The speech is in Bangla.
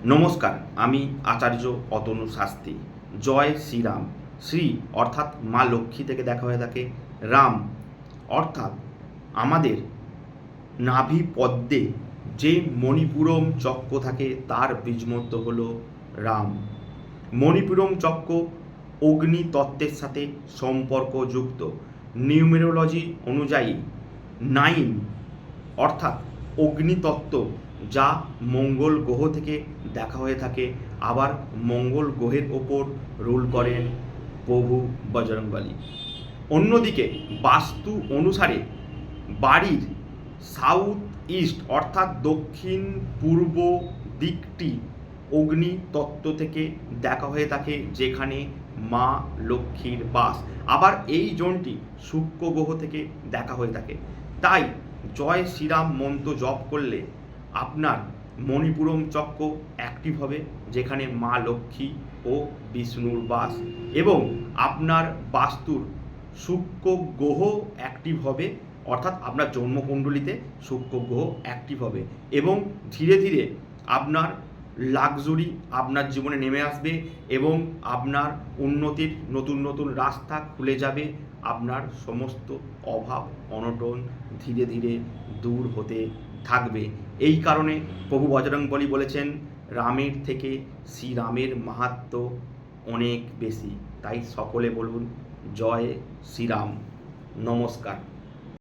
নমস্কার, আমি আচার্য অতনু শাস্ত্রী। জয় শ্রীরাম। শ্রী অর্থাৎ মা লক্ষ্মী থেকে দেখা হয়ে থাকে, রাম অর্থাৎ আমাদের নাভি পদ্মে যে মণিপুরম চক্র থাকে তার বীজমন্ত্র হল রাম। মণিপুরম চক্র অগ্নি তত্ত্বের সাথে সম্পর্কযুক্ত। নিউমেরোলজি অনুযায়ী 9 অর্থাৎ অগ্নিতত্ত্ব, যা মঙ্গল গ্রহ থেকে দেখা হয়ে থাকে। আবার মঙ্গল গ্রহের ওপর রুল করেন প্রভু বজরংবলী। অন্যদিকে বাস্তু অনুসারে বাড়ির সাউথ ইস্ট অর্থাৎ দক্ষিণ পূর্ব দিকটি অগ্নি তত্ত্ব থেকে দেখা হয়ে থাকে, যেখানে মা লক্ষ্মীর বাস। আবার এই জোনটি শুক্র গ্রহ থেকে দেখা হয়ে থাকে। তাই জয় শ্রীরাম মন্ত্র জপ করলে আপনার মণিপুরম চক্র অ্যাক্টিভ হবে, যেখানে মা লক্ষ্মী ও বিষ্ণুর বাস, এবং আপনার বাস্তুর শুক্র গ্রহ অ্যাক্টিভ হবে, অর্থাৎ আপনার জন্মকুণ্ডলিতে শুক্র গ্রহ অ্যাক্টিভ হবে, এবং ধীরে ধীরে আপনার লাক্সারি আপনার জীবনে নেমে আসবে এবং আপনার উন্নতির নতুন নতুন রাস্তা খুলে যাবে। আপনার সমস্ত অভাব অনটন ধীরে ধীরে দূর হতে থাকবে। এই কারণে প্রভু বজরংবলী বলেছেন, রামের থেকে শ্রীরামের মাহাত্ম্য অনেক বেশি। তাই সকলে বলুন জয় শ্রীরাম। নমস্কার।